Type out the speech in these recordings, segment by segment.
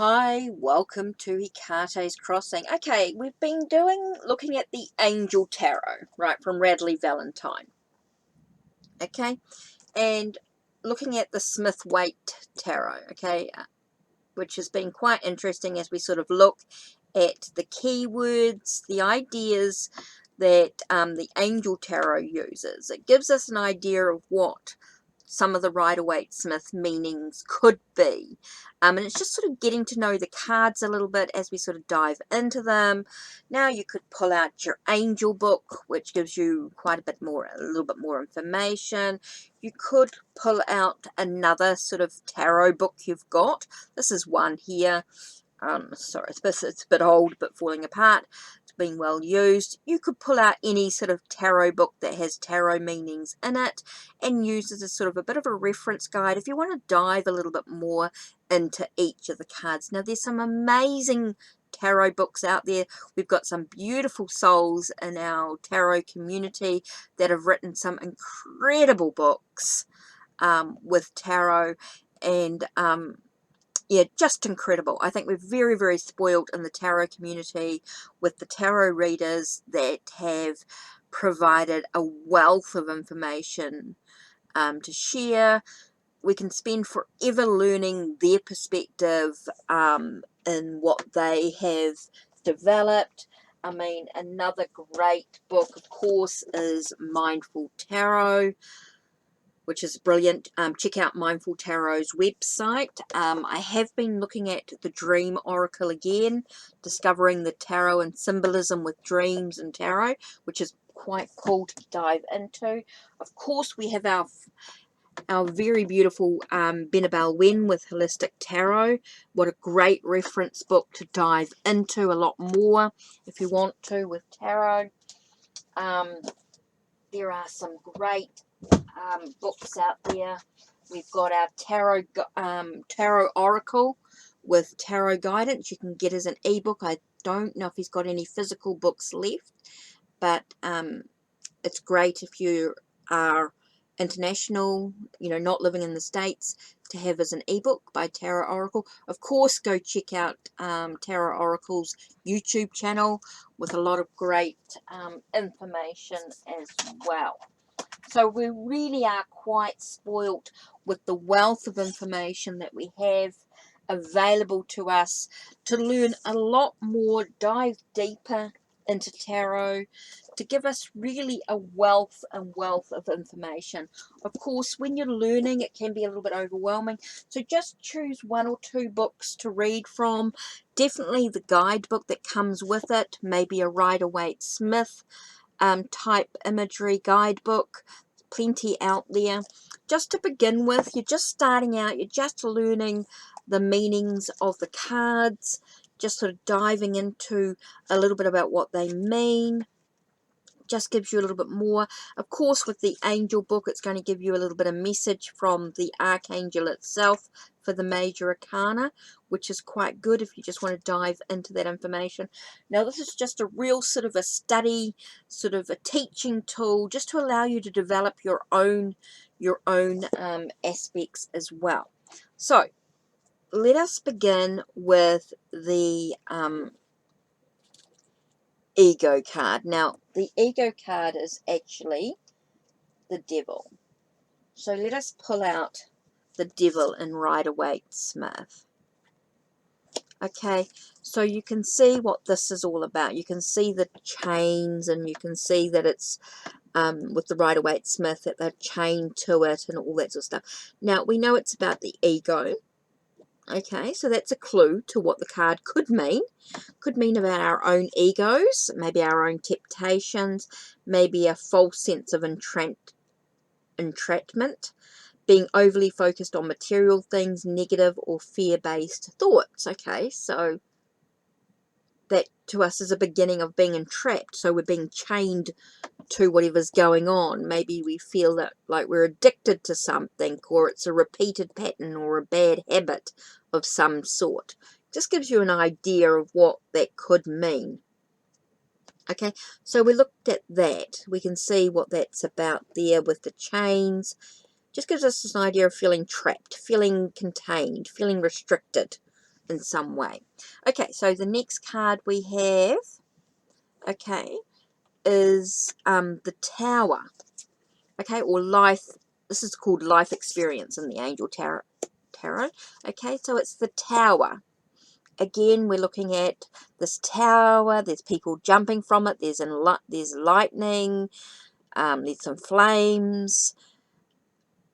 Hi, welcome to HeKate's Crossing. Okay, we've been looking at the Angel Tarot, right, from Radleigh Valentine. Okay, and looking at the Smith-Waite Tarot, okay, which has been quite interesting as we sort of look at the keywords, the ideas that the Angel Tarot uses. It gives us an idea of what some of the Rider-Waite-Smith meanings could be. And it's just sort of getting to know the cards a little bit as we sort of dive into them. Now you could pull out your angel book, which gives you quite a little bit more information. You could pull out another sort of tarot book you've got. This is one here. Sorry, it's a bit old, but falling apart. It's been well used. You could pull out any sort of tarot book that has tarot meanings in it and use it as sort of a bit of a reference guide if you want to dive a little bit more into each of the cards. Now, there's some amazing tarot books out there. We've got some beautiful souls in our tarot community that have written some incredible books with tarot, and yeah, just incredible. I think we're very, very spoiled in the tarot community with the tarot readers that have provided a wealth of information to share. We can spend forever learning their perspective in what they have developed. I mean, another great book, of course, is Mindful Tarot, which is brilliant. Check out Mindful Tarot's website. I have been looking at the Dream Oracle again, discovering the tarot and symbolism with dreams and tarot, which is quite cool to dive into. Of course, we have our very beautiful Benabel Wen with Holistic Tarot. What a great reference book to dive into a lot more if you want to with tarot. There are some great books out there. We've got our tarot oracle with tarot guidance. You can get as an ebook. I don't know if he's got any physical books left, but it's great if you are international, not living in the States, to have as an ebook by Tarot Oracle. Of course, go check out Tarot Oracle's YouTube channel with a lot of great information as well. So we really are quite spoilt with the wealth of information that we have available to us to learn a lot more, dive deeper into tarot, to give us really a wealth of information. Of course, when you're learning, it can be a little bit overwhelming. So just choose one or two books to read from. Definitely the guidebook that comes with it, maybe a Rider-Waite-Smith type imagery guidebook. Plenty out there. Just to begin with, you're just starting out, you're just learning the meanings of the cards, just sort of diving into a little bit about what they mean. Just gives you a little bit more. Of course, with the angel book, it's going to give you a little bit of message from the Archangel itself for the major arcana, which is quite good if you just want to dive into that information. Now, this is just a real sort of a study, sort of a teaching tool, just to allow you to develop your own aspects as well. So, let us begin with the ego card. Now, the ego card is actually the devil. So let us pull out the devil in Rider-Waite-Smith. Okay, so you can see what this is all about. You can see the chains, and you can see that it's with the Rider-Waite-Smith, that they're chained to it and all that sort of stuff. Now, we know it's about the ego. Okay, so that's a clue to what the card could mean. Could mean about our own egos, maybe our own temptations, maybe a false sense of entrapment, being overly focused on material things, negative or fear-based thoughts. Okay, so that to us is a beginning of being entrapped. So we're being chained to whatever's going on. Maybe we feel that like we're addicted to something, or it's a repeated pattern or a bad habit of some sort. Just gives you an idea of what that could mean. Okay, so we looked at that. We can see what that's about there with the chains. Just gives us an idea of feeling trapped, feeling contained, feeling restricted in some way. Okay, so the next card we have, okay, is the Tower. Okay, or life. This is called life experience in the Angel Tarot. Okay, so it's the Tower. Again, we're looking at this tower. There's people jumping from it. There's lightning. There's some flames.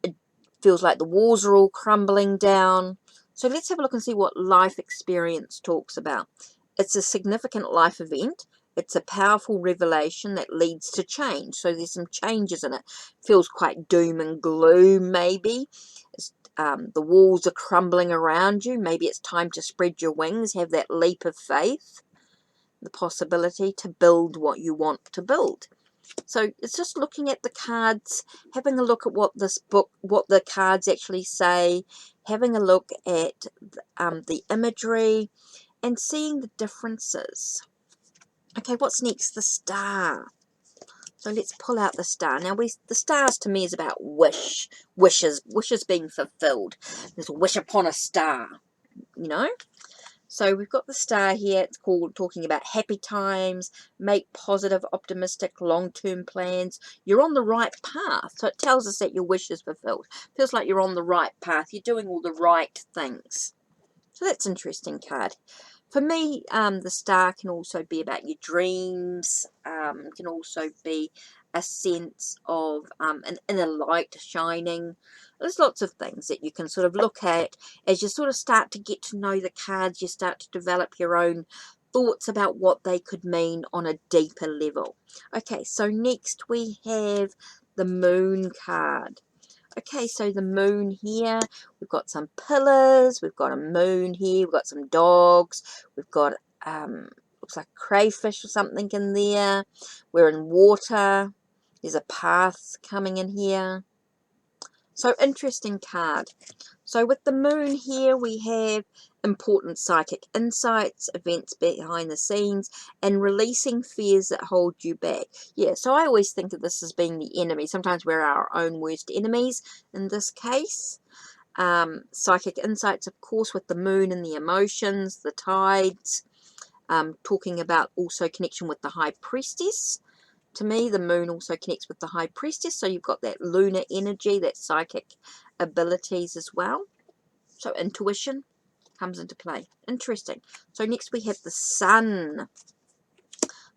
It feels like the walls are all crumbling down. So let's have a look and see what life experience talks about. It's a significant life event. It's a powerful revelation that leads to change. So there's some changes in it. Feels quite doom and gloom, maybe. The walls are crumbling around you. Maybe it's time to spread your wings, have that leap of faith, the possibility to build what you want to build. So it's just looking at the cards, having a look at what the cards actually say, having a look at the imagery and seeing the differences. Okay, what's next? The Star. So let's pull out the Star. Now, the stars to me is about wishes being fulfilled. There's a wish upon a star, you know. So we've got the Star here. It's talking about happy times, make positive, optimistic, long-term plans. You're on the right path. So it tells us that your wish is fulfilled. Feels like you're on the right path. You're doing all the right things. So that's an interesting card. For me, the Star can also be about your dreams. Can also be a sense of an inner light shining. There's lots of things that you can sort of look at as you sort of start to get to know the cards. You start to develop your own thoughts about what they could mean on a deeper level. Okay, so next we have the Moon card. Okay, so the moon here, we've got some pillars, we've got a moon here, we've got some dogs, we've got, looks like crayfish or something in there. We're in water. There's a path coming in here. So, interesting card. So, with the moon here, we have important psychic insights, events behind the scenes, and releasing fears that hold you back. Yeah, so I always think of this as being the enemy. Sometimes we're our own worst enemies in this case. Psychic insights, of course, with the moon and the emotions, the tides. Talking about also connection with the High Priestess. To me, the moon also connects with the High Priestess, so you've got that lunar energy, that psychic abilities as well. So intuition comes into play. Interesting. So next we have the Sun.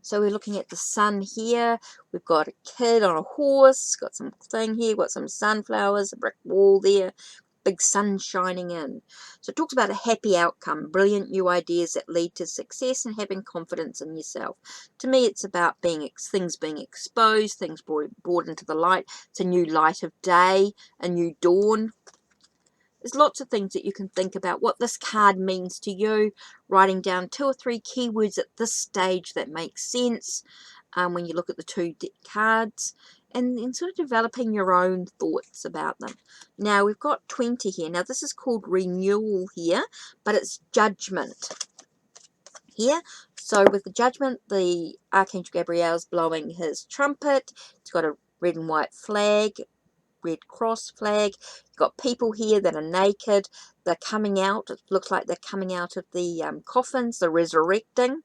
So we're looking at the Sun here. We've got a kid on a horse, got some thing here, got some sunflowers, a brick wall there, big sun shining in. So it talks about a happy outcome, brilliant new ideas that lead to success and having confidence in yourself. To me, it's about things being exposed, things brought into the light. It's a new light of day, a new dawn. There's lots of things that you can think about what this card means to you, writing down 2 or 3 keywords at this stage that make sense when you look at the 2 cards, and sort of developing your own thoughts about them. Now, we've got 20 here. Now, this is called renewal here, but it's judgment here. So with the judgment, the Archangel Ariel is blowing his trumpet. It's got a red and white flag, red cross flag. You've got people here that are naked. They're coming out. It looks like they're coming out of the coffins. They're resurrecting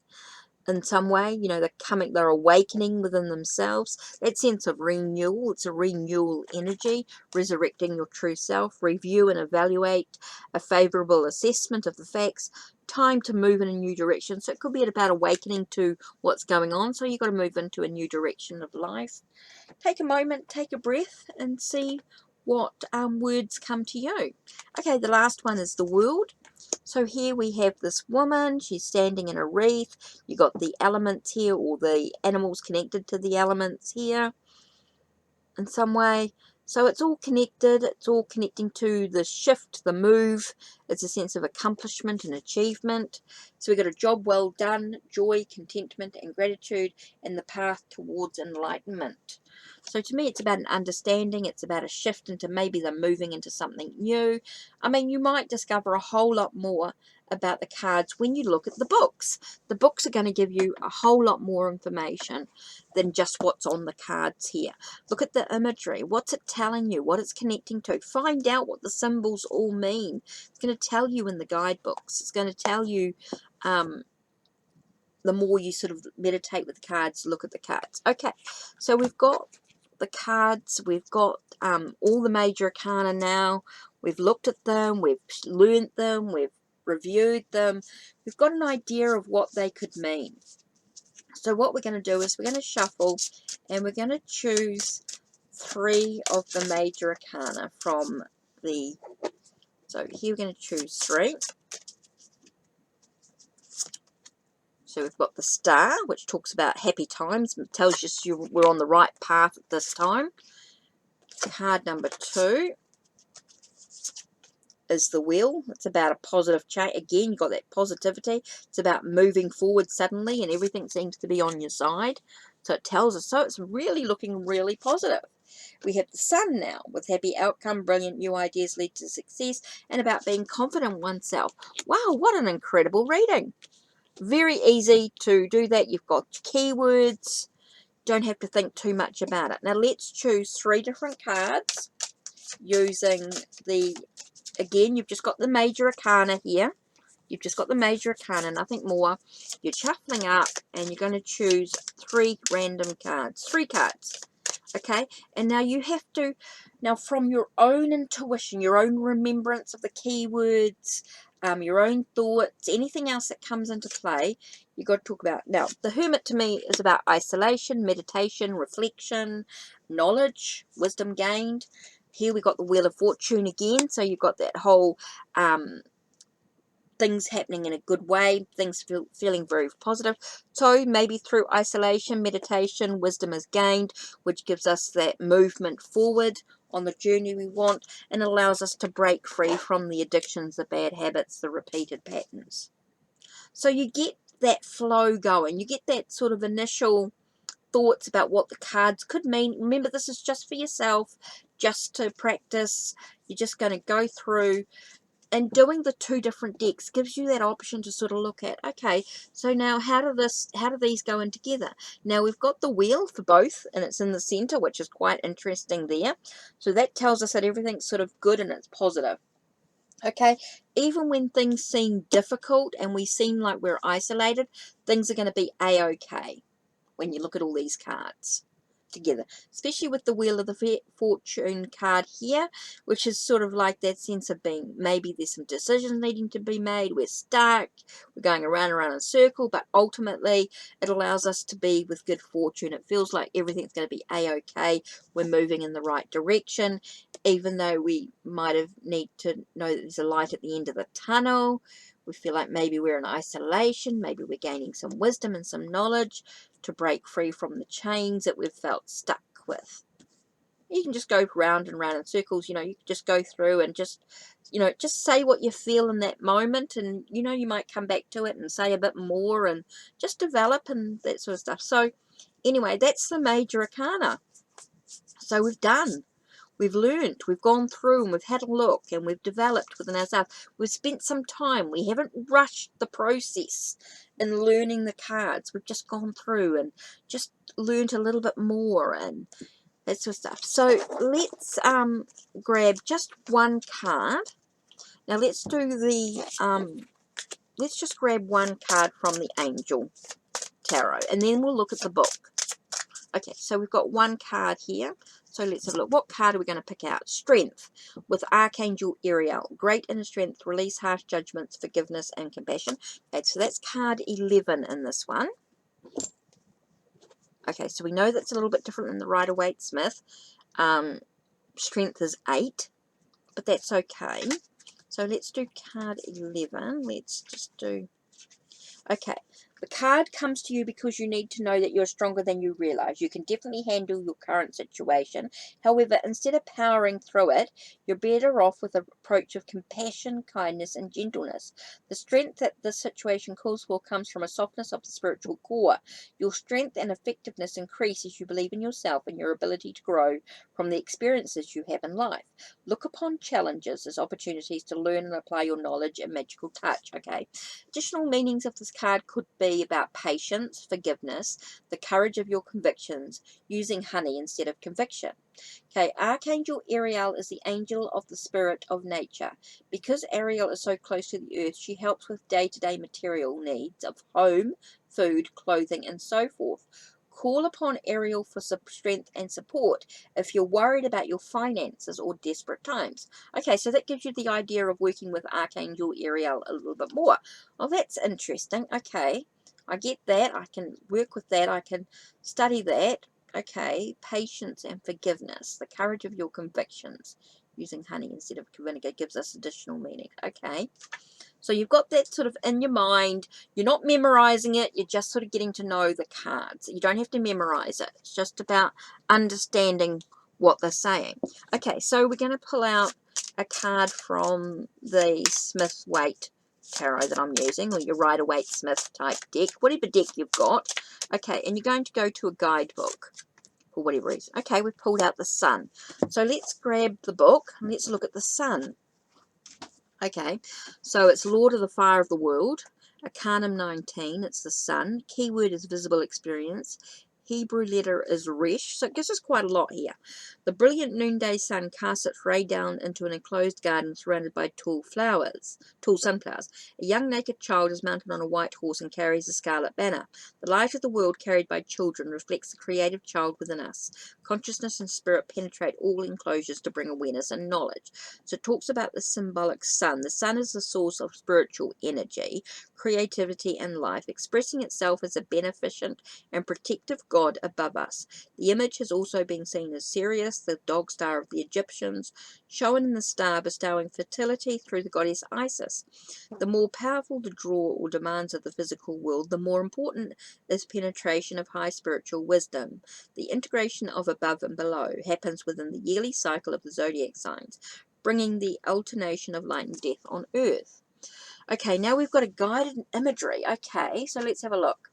in some way. You know, they're awakening within themselves. That sense of renewal. It's a renewal energy, resurrecting your true self. Review and evaluate, a favorable assessment of the facts. Time to move in a new direction. So it could be about awakening to what's going on. So you've got to move into a new direction of life. Take a moment, take a breath, and see what words come to you. Okay, the last one is the World. So here we have this woman. She's standing in a wreath. You got the elements here, or the animals connected to the elements here in some way. So it's all connected. It's all connecting to the shift, the move. It's a sense of accomplishment and achievement. So we've got a job well done, joy, contentment, and gratitude, and the path towards enlightenment. So to me, it's about an understanding. It's about a shift into maybe they're moving into something new. I mean, you might discover a whole lot more about the cards when you look at the books. The books are going to give you a whole lot more information than just what's on the cards here. Look at the imagery. What's it telling you? What it's connecting to? Find out what the symbols all mean. It's going to tell you in the guidebooks. It's going to tell you the more you sort of meditate with the cards, look at the cards. Okay, so we've got the cards, we've got all the major arcana now. We've looked at them, we've learned them, we've reviewed them. We've got an idea of what they could mean. So what we're going to do is we're going to shuffle and we're going to choose 3 of the major arcana from the... So here we're going to choose 3. So we've got the Star, which talks about happy times, and tells you we're on the right path at this time. Card number 2 is the Wheel. It's about a positive change. Again, you've got that positivity. It's about moving forward suddenly and everything seems to be on your side. So it tells us, so it's really looking really positive. We have the Sun now, with happy outcome, brilliant new ideas lead to success, and about being confident in oneself. Wow, what an incredible reading. Very easy to do that. You've got keywords. Don't have to think too much about it. Now let's choose 3 different cards using the... Again, you've just got the major arcana here. You've just got the major arcana, nothing more. You're shuffling up and you're going to choose 3 random cards. 3 cards. Okay? And now you have to, now from your own intuition, your own remembrance of the keywords, your own thoughts, anything else that comes into play, you've got to talk about. Now, the Hermit to me is about isolation, meditation, reflection, knowledge, wisdom gained. Here we got the Wheel of Fortune again, so you've got that whole things happening in a good way, things feeling very positive. So maybe through isolation, meditation, wisdom is gained, which gives us that movement forward on the journey we want, and allows us to break free from the addictions, the bad habits, the repeated patterns. So you get that flow going, you get that sort of initial thoughts about what the cards could mean. Remember, this is just for yourself, just to practice. You're just going to go through, and doing the 2 different decks gives you that option to sort of look at, okay, so now how do these go in together? Now we've got the Wheel for both, and it's in the center, which is quite interesting there. So that tells us that everything's sort of good and it's positive. Okay, even when things seem difficult and we seem like we're isolated, things are going to be a-okay when you look at all these cards together, especially with the Wheel of the Fortune card here, which is sort of like that sense of being, maybe there's some decisions needing to be made, we're stuck, we're going around and around in a circle, but ultimately it allows us to be with good fortune. It feels like everything's going to be a-okay, we're moving in the right direction, even though we might have need to know that there's a light at the end of the tunnel. We feel like maybe we're in isolation, maybe we're gaining some wisdom and some knowledge to break free from the chains that we've felt stuck with. You can just go round and round in circles, you know, you can just go through and just, you know, just say what you feel in that moment, and, you know, you might come back to it and say a bit more and just develop and that sort of stuff. So, anyway, that's the major arcana. So we've done. We've learned, we've gone through and we've had a look and we've developed within ourselves. We've spent some time. We haven't rushed the process in learning the cards. We've just gone through and just learned a little bit more and that sort of stuff. So let's grab just 1 card. Now let's do the, let's just grab 1 card from the Angel Tarot and then we'll look at the book. Okay, so we've got 1 card here. So let's have a look. What card are we going to pick out? Strength with Archangel Ariel. Great inner strength, release harsh judgments, forgiveness, and compassion. Okay, so that's card 11 in this one. Okay, so we know that's a little bit different than the Rider-Waite Smith. Strength is 8, but that's okay. So let's do card 11. Let's just do... Okay, The card comes to you because you need to know that you're stronger than you realize. You can definitely handle your current situation. However, instead of powering through it, you're better off with an approach of compassion, kindness, and gentleness. The strength that this situation calls for comes from a softness of the spiritual core. Your strength and effectiveness increase as you believe in yourself and your ability to grow from the experiences you have in life. Look upon challenges as opportunities to learn and apply your knowledge and magical touch. Okay. Additional meanings of this card could be about patience, forgiveness, the courage of your convictions, using honey instead of conviction. Okay, Archangel Ariel is the angel of the spirit of nature. Because Ariel is so close to the earth, she helps with day-to-day material needs of home, food, clothing, and so forth. Call upon Ariel for strength and support if you're worried about your finances or desperate times. Okay, so that gives you the idea of working with Archangel Ariel a little bit more. Oh, that's interesting. Okay, I get that. I can work with that. I can study that. Okay, patience and forgiveness, the courage of your convictions. Using honey instead of vinegar gives us additional meaning. Okay, so you've got that sort of in your mind. You're not memorizing it. You're just sort of getting to know the cards. You don't have to memorize it. It's just about understanding what they're saying. Okay, so we're going to pull out a card from the Smith-Waite Tarot that I'm using, or your Rider-Waite-Smith type deck, whatever deck you've got. Okay, and you're going to go to a guidebook for whatever reason. Okay, we've pulled out the sun. So let's grab the book and let's look at the sun. Okay, so it's Lord of the Fire of the World, Arcanum 19, it's the sun. Keyword is visible experience. Hebrew letter is Resh, so it gives us quite a lot here. The brilliant noonday sun casts its ray down into an enclosed garden surrounded by tall sunflowers. A young naked child is mounted on a white horse and carries a scarlet banner. The light of the world carried by children reflects the creative child within us. Consciousness and spirit penetrate all enclosures to bring awareness and knowledge. So it talks about the symbolic sun. The sun is the source of spiritual energy, creativity, and life, expressing itself as a beneficent and protective God above us. The image has also been seen as Sirius, the dog star of the Egyptians, shown in the star bestowing fertility through the goddess Isis. The more powerful the draw or demands of the physical world, the more important is penetration of high spiritual wisdom. The integration of above and below happens within the yearly cycle of the zodiac signs, bringing the alternation of light and death on earth. Okay, now we've got a guided imagery. Okay, so let's have a look.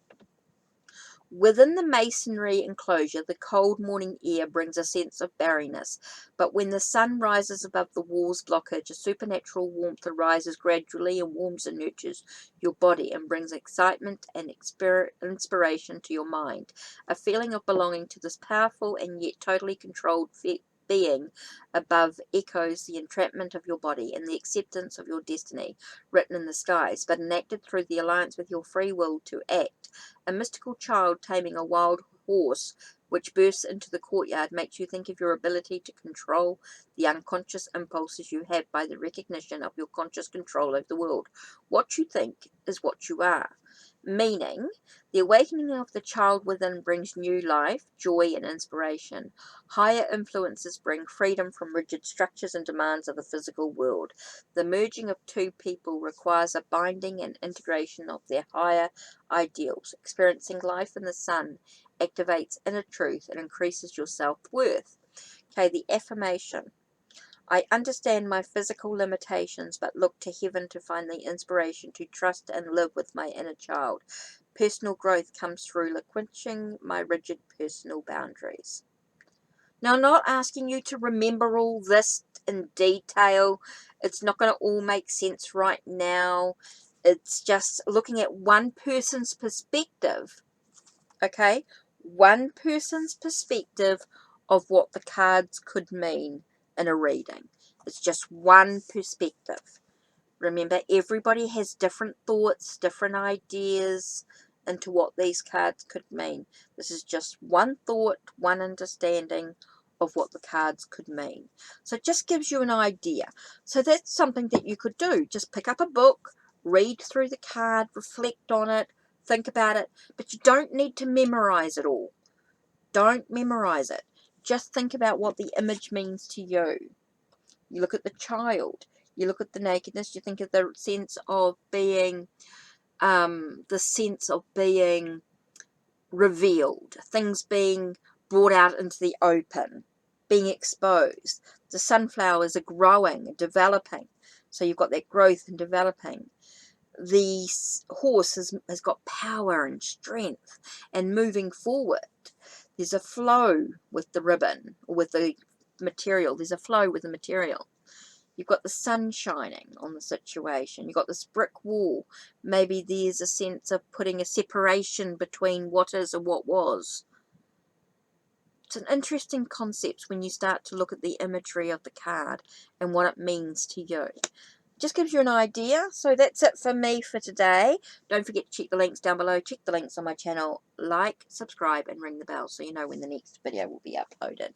Within the masonry enclosure, the cold morning air brings a sense of barrenness, but when the sun rises above the wall's blockage, a supernatural warmth arises gradually and warms and nurtures your body and brings excitement and inspiration to your mind. A feeling of belonging to this powerful and yet totally controlled being above echoes the entrapment of your body and the acceptance of your destiny written in the skies, but enacted through the alliance with your free will to act. A mystical child taming a wild horse which bursts into the courtyard makes you think of your ability to control the unconscious impulses you have by the recognition of your conscious control over the world. What you think is what you are. Meaning, the awakening of the child within brings new life, joy, and inspiration. Higher influences bring freedom from rigid structures and demands of the physical world. The merging of two people requires a binding and integration of their higher ideals. Experiencing life in the sun activates inner truth and increases your self-worth. Okay, the affirmation. I understand my physical limitations, but look to heaven to find the inspiration to trust and live with my inner child. Personal growth comes through relinquishing my rigid personal boundaries. Now, I'm not asking you to remember all this in detail. It's not going to all make sense right now. It's just looking at one person's perspective. Okay? One person's perspective of what the cards could mean in a reading. It's just one perspective. Remember, everybody has different thoughts, different ideas into what these cards could mean. This is just one thought, one understanding of what the cards could mean. So it just gives you an idea. So that's something that you could do. Just pick up a book, read through the card, reflect on it, think about it. But you don't need to memorize it all. Don't memorize it. Just think about what the image means to you. You look at the child. You look at the nakedness. You think of the sense of being the sense of being revealed, things being brought out into the open, being exposed. The sunflowers are growing and developing, so you've got that growth and developing. The horse has got power and strength and moving forward. There's a flow with the ribbon, or with the material. There's a flow with the material. You've got the sun shining on the situation. You've got this brick wall. Maybe there's a sense of putting a separation between what is and what was. It's an interesting concept when you start to look at the imagery of the card and what it means to you. Just gives you an idea. So that's it for me for today. Don't forget to check the links down below. Check the links on my channel. Like, subscribe, and ring the bell so you know when the next video will be uploaded.